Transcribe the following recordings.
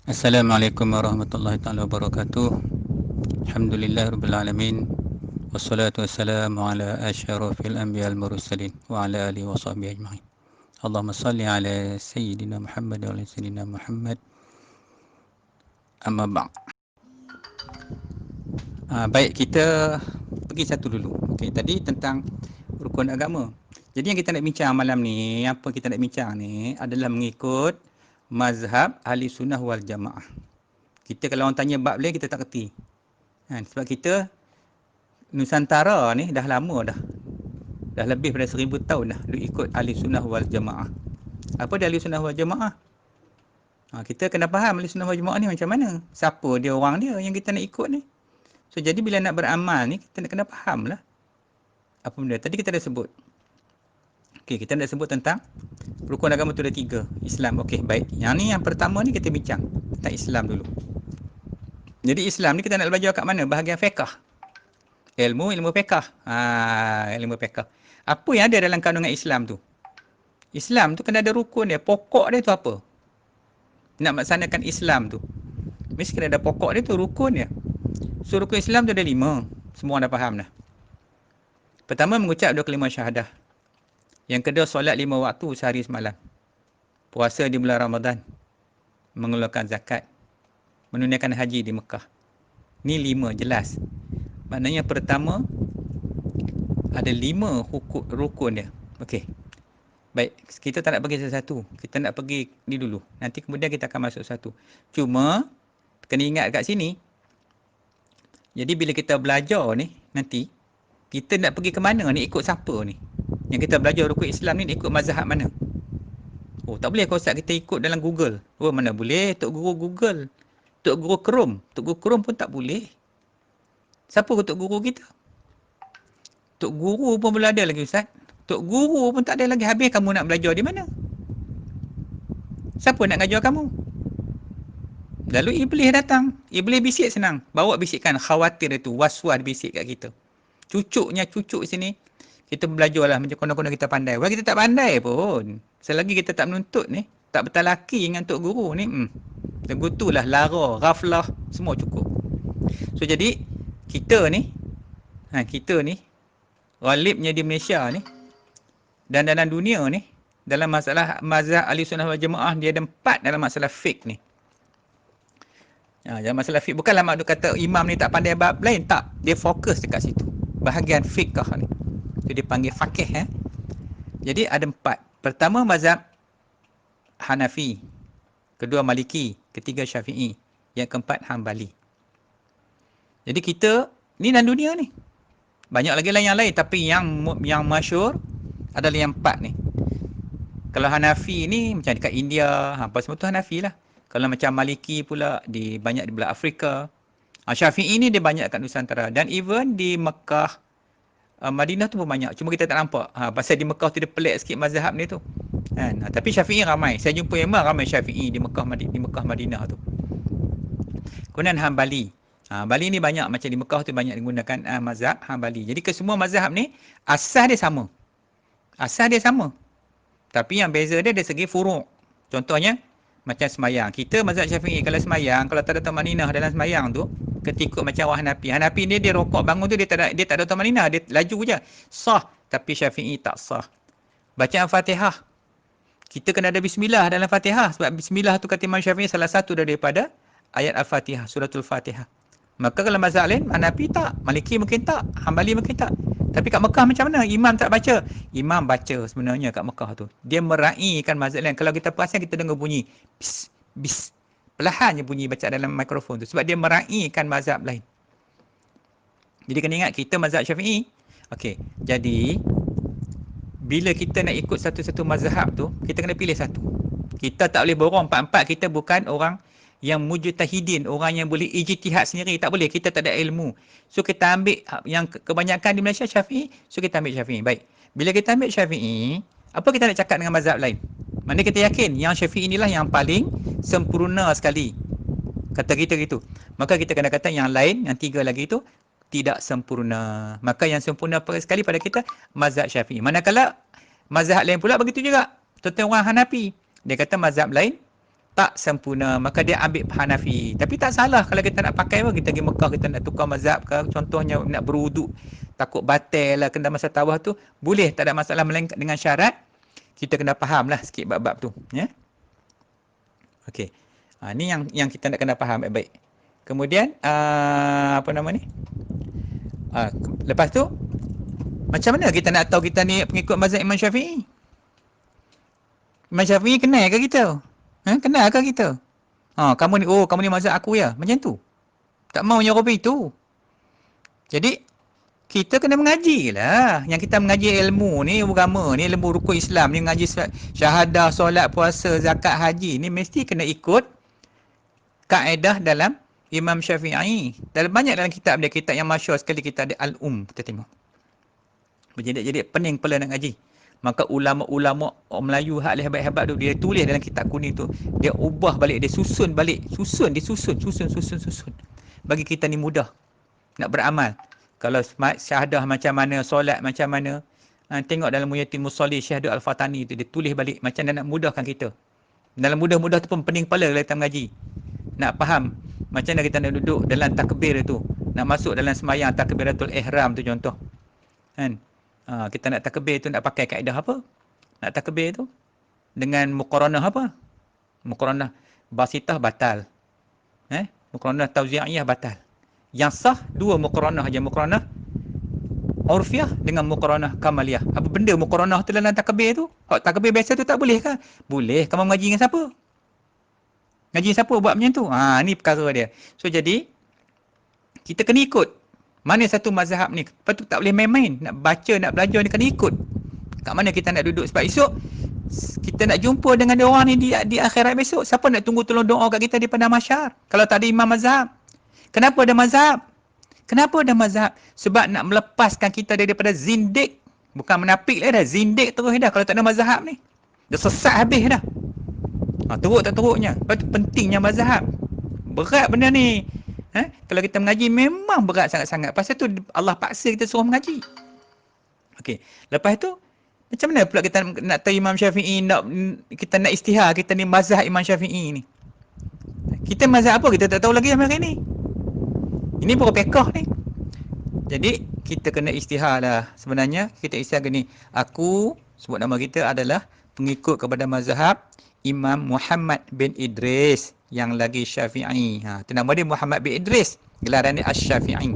Assalamualaikum warahmatullahi taala wabarakatuh. Alhamdulillahirabbil alamin. Wassalatu wassalamu ala asyrafil anbiya'il mursalin wa ala alihi washabbihi ajmain. Allahumma salli ala sayyidina Muhammad wa ala sayyidina Muhammad. Amma ba'd. Baik, kita pergi satu dulu. Okey, tadi tentang rukun agama. Jadi yang kita nak bincang malam ni, apa kita nak bincang ni adalah mengikut mazhab ahli sunnah wal jamaah. Kita kalau orang tanya bab lain kita tak kerti. Sebab kita Nusantara ni dah lama dah. Dah lebih pada 1000 tahun dah duk ikut ahli sunnah wal jamaah. Apa dia ahli sunnah wal jamaah? Kita kena faham ahli sunnah wal jamaah ni macam mana. Siapa dia orang dia yang kita nak ikut ni. So jadi bila nak beramal ni kita nak kena faham lah. Apa benda? Tadi kita dah sebut. Okey, kita dah sebut tentang rukun agama tu ada 3. Islam. Okey, baik. Yang ni yang pertama ni kita bincang tentang Islam dulu. Jadi Islam ni kita nak belajar kat mana? Bahagian fiqh. Ilmu fiqh. Ilmu fiqh. Apa yang ada dalam kandungan Islam tu? Islam tu kena ada rukun dia. Pokok dia tu apa? Nak melaksanakan Islam tu. Mesti kena ada pokok dia tu, rukun dia. So rukun Islam tu ada 5. Semua dah faham dah. Pertama mengucap 2 kalimah syahadah. Yang kedua solat 5 waktu sehari semalam. Puasa di bulan Ramadan. Mengeluarkan zakat. Menunaikan haji di Mekah. Ni 5 jelas. Maknanya pertama ada 5 rukun dia. Okey. Baik, kita tak nak pergi satu-satu. Kita nak pergi ni dulu. Nanti kemudian kita akan masuk satu. Cuma kena ingat kat sini. Jadi bila kita belajar ni nanti kita nak pergi ke mana ni, ikut siapa ni? Yang kita belajar rukun Islam ni ikut mazhab mana? Oh, tak boleh kau Ustaz kita ikut dalam Google. Oh, mana boleh? Tok Guru Google. Tok Guru Chrome. Tok Guru Chrome pun tak boleh. Siapa Tok Guru kita? Tok Guru pun belum ada lagi Ustaz. Tok Guru pun tak ada lagi. Habis kamu nak belajar di mana? Siapa nak ngajar kamu? Lalu Iblis datang. Iblis bisik senang. Bawa bisikkan khawatir itu. Was-was bisik kat kita. Cucuknya cucuk sini. Kita belajarlah macam konon-konon kita pandai. Wah kita tak pandai pun. Selagi kita tak menuntut ni. Tak bertalaki dengan Tok Guru ni. Tegutulah, lara, ghaflah. Semua cukup. So jadi. Kita ni. Ghalibnya di Malaysia ni. Dan dalam dunia ni. Dalam masalah mazhab ahli sunnah wal jamaah. Dia ada 4 dalam masalah fiqh ni. Dalam masalah fiqh. Bukanlah maksud kata imam ni tak pandai bab lain. Tak. Dia fokus dekat situ. Bahagian fiqh ni. Itu dia panggil faqih. Jadi ada 4. Pertama mazhab Hanafi. Kedua Maliki. Ketiga Syafi'i. Yang keempat Hambali. Jadi kita. Ni dalam dunia ni. Banyak lagi lah yang lain. Tapi yang masyhur adalah yang 4 ni. Kalau Hanafi ni macam dekat India. Apa semua tu Hanafi lah. Kalau macam Maliki pula banyak di belah Afrika. Syafi'i ni dia banyak kat Nusantara. Dan even di Mekah, Madinah tu pun banyak. Cuma kita tak nampak. Pasal di Mekah tu dia pelik sikit mazhab ni tu. Tapi Syafi'i ramai. Saya jumpa memang ramai Syafi'i di Mekah Madinah tu. Kemudian Hambali. Hambali ni banyak. Macam di Mekah tu banyak digunakan mazhab Hambali. Jadi kesemua mazhab ni asas dia sama. Tapi yang beza dia dari segi furu'. Contohnya macam semayang. Kita mazhab Syafi'i kalau semayang, kalau tak ada tumaninah dalam semayang tu, ketikut macam orang Hanafi. Hanafi ni dia rokok bangun tu dia tak ada tumaninah, dia laju je. Sah, tapi Syafi'i tak sah. Bacaan Fatihah. Kita kena ada bismillah dalam Fatihah sebab bismillah tu kata Imam Syafi'i salah satu daripada ayat Al-Fatihah, suratul Fatihah. Maka kalau mazhab lain, Hanafi tak, Maliki mungkin tak, Hambali mungkin tak. Tapi kat Mekah macam mana? Imam tak baca. Imam baca sebenarnya kat Mekah tu. Dia meraihkan mazhab lain. Kalau kita perasan kita dengar bunyi bis, bis. Perlahan je bunyi baca dalam mikrofon tu. Sebab dia meraihkan mazhab lain. Jadi kena ingat kita mazhab Syafi'i. Okey. Jadi bila kita nak ikut satu-satu mazhab tu, kita kena pilih satu. Kita tak boleh borong empat-empat. Kita bukan orang yang mujtahidin, orang yang boleh ijtihad sendiri. Tak boleh, kita tak ada ilmu. So kita ambil yang kebanyakan di Malaysia Syafi'i, so kita ambil Syafi'i. Baik. Bila kita ambil Syafi'i, apa kita nak cakap dengan mazhab lain? Mana kita yakin yang Syafi'i inilah yang paling sempurna sekali. Kata kita gitu. Maka kita kena kata yang lain, yang 3 lagi itu tidak sempurna. Maka yang sempurna sekali pada kita mazhab Syafi'i. Manakala mazhab lain pula begitu juga. Contoh orang Hanafi. Dia kata mazhab lain tak sempurna, maka dia ambil Hanafi. Tapi tak salah kalau kita nak pakai pun, kita pergi Mekah, kita nak tukar mazhab ke, contohnya nak berwuduk, takut batal lah kena masa tawaf tu, boleh, tak ada masalah, melainkan dengan syarat kita kena faham lah sikit bab-bab tu, ya. Okey. Ni yang kita nak kena faham baik-baik. Kemudian apa nama ni? Lepas tu macam mana kita nak tahu kita ni pengikut mazhab Imam Syafi'i? Imam Syafi'i kenal ke kita? Kenal ke kita? Kamu ni mazhab aku ya. Macam tu. Tak maunya orang itu. Jadi kita kena mengaji lah. Yang kita mengaji ilmu ni, agama ni, ilmu rukun Islam ni, mengaji syahadah, solat, puasa, zakat, haji ni mesti kena ikut kaedah dalam Imam Syafi'i. Banyak dalam kitab dia, kitab yang masyhur sekali, kita ada Al-Kita tengok. Berjedik-jedik pening kepala nak ngaji. Maka ulama-ulama orang Melayu hak hebat-hebat tu, dia tulis dalam kitab kuning tu, dia ubah balik, dia susun balik, susun. Bagi kita ni mudah nak beramal. Kalau syahadah macam mana, solat macam mana, tengok dalam Muhyiddin Musalli Syahdu Al-Fatani tu, dia tulis balik macam mana nak mudahkan kita. Dalam mudah-mudah tu pun pening kepala kalau kita mengaji. Nak faham macam mana kita nak duduk dalam takbir tu, nak masuk dalam semayang takbiratul ihram tu contoh. Kan? Kita nak takbir tu nak pakai kaedah apa? Nak takbir tu dengan muqaranah apa? Muqaranah basitah batal. Muqaranah tauzi'iyah batal. Yang sah dua muqaranah aja, muqaranah urfiyah dengan muqaranah kamaliyah. Apa benda muqaranah tu dalam takbir tu? Hak takbir biasa tu tak boleh ke? Boleh. Kamu mengaji dengan siapa? Ngaji siapa buat macam tu? Ni perkara dia. So jadi kita kena ikut mana satu mazhab ni. Lepas tu tak boleh main-main. Nak baca, nak belajar ni kena ikut. Kat mana kita nak duduk. Sebab esok kita nak jumpa dengan dia orang ni di akhirat besok. Siapa nak tunggu tolong doa kat kita di padang mahsyar kalau tak ada imam mazhab? Kenapa ada mazhab? Kenapa ada mazhab? Sebab nak melepaskan kita daripada zindik. Bukan menapik lah dah. Zindik terus dah kalau tak ada mazhab ni. Dah sesat habis dah. Teruk tak teruknya. Lepas tu pentingnya mazhab. Berat benda ni. Kalau kita mengaji memang berat sangat-sangat. Pasal tu Allah paksa kita suruh mengaji. Okey. Lepas tu macam mana pula kita nak tahu Imam Syafi'i, kita nak istihar kita ni mazhab Imam Syafi'i ni. Kita mazhab apa kita tak tahu lagi sampai hari ni. Ini baru fiqh ni. Jadi kita kena istihar lah. Sebenarnya kita istihar gini. Aku sebut nama kita adalah pengikut kepada mazhab Imam Muhammad bin Idris yang lagi Syafi'i. Itu nama dia Muhammad bin Idris. Gelaran dia Asy-Syafi'i.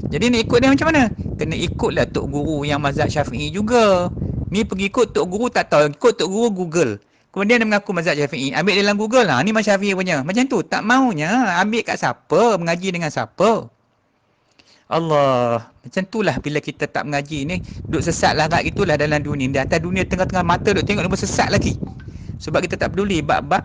Jadi nak ikut dia macam mana? Kena ikutlah tok guru yang mazhab Syafi'i juga. Ni pergi ikut tok guru tak tahu. Ikut tok guru Google. Kemudian dia mengaku mazhab Syafi'i. Ambil dalam Google. Ni mazhab Syafi'i punya. Macam tu. Tak maunya. Ambil kat siapa? Mengaji dengan siapa? Allah. Macam itulah bila kita tak mengaji ni. Duduk sesat larat itulah dalam dunia. Di atas dunia tengah-tengah mata duduk tengok dia sesat lagi. Sebab kita tak peduli bab-bab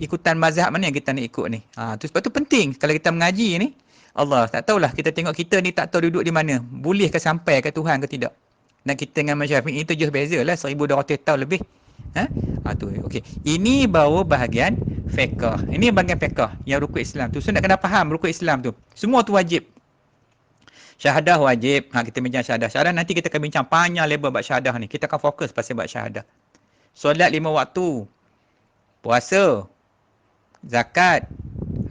ikutan mazhab mana yang kita nak ikut ni. Sebab tu penting kalau kita mengaji ni. Allah, tak tahulah kita tengok kita ni tak tahu duduk di mana. Boleh ke sampai ke Tuhan ke tidak. Dan kita dengan Imam Syafi'i itu jauh beza lah. 1200 tahun lebih. Tu okey. Ini baru bahagian fiqh. Ini bahagian fiqh yang rukun Islam tu. So nak kena faham rukun Islam tu. Semua tu wajib. Syahadah wajib. Kita bincang syahadah. Syahadah nanti kita akan bincang panjang lebar bab syahadah ni. Kita akan fokus pasal bab syahadah. Solat 5 waktu. Puasa. Zakat.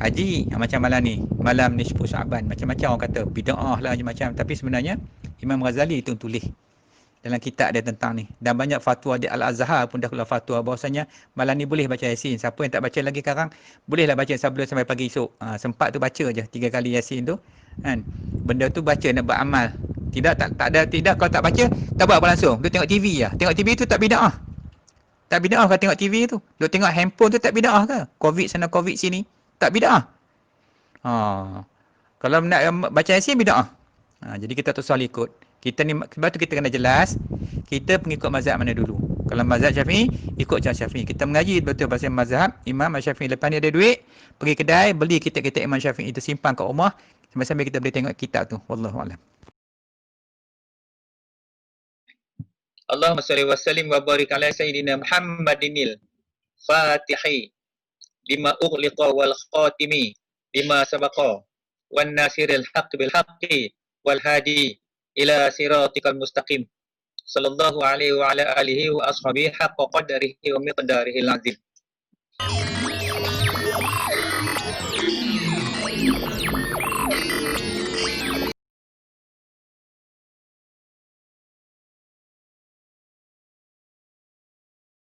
Haji. Macam malam ni. Malam ni 10 Syaban. Macam-macam orang kata. Bida'ah lah macam-macam. Tapi sebenarnya Imam Ghazali itu tulis. Dalam kitab dia tentang ni. Dan banyak fatwa di Al-Azhar pun dah keluar fatwa bahawasanya malam ni boleh baca Yasin. Siapa yang tak baca lagi sekarang, bolehlah baca sebelum sampai pagi esok. Sempat tu baca je 3 kali Yasin tu. Kan? Benda tu baca nak beramal. Tidak kalau tak baca, tak buat apa langsung. Duk tengok TV lah. Tengok TV tu tak bida'ah. Tak bida'ah kalau tengok TV tu. Duk tengok handphone tu tak bida'ah ke? Covid sana, Covid sini. Tak bida'ah. Kalau nak baca Yasin, bida'ah. Jadi kita tak soal ikut. Kita ni, sebab tu kita kena jelas kita pengikut mazhab mana dulu. Kalau mazhab Syafi'i, ikut macam Syafi'i. Kita mengaji betul pasal mazhab Imam Syafi'i. Lepas ni ada duit, pergi kedai, beli kitab-kitab Imam Syafi'i itu, simpan kat rumah sambil-sambil kita boleh tengok kitab tu. Wallahu a'lam. Allahumma salli wa sallim wa barik ala sayyidina Muhammadinil Fatihi lima ughliqa wal khatimi lima sabaqa wan nasiril haqq bil haqqi wal hadi ila siratikal mustaqim sallallahu alaihi wa ala alihi wa ashabihi haqqa qadarihi wa miqdarihi al-azim.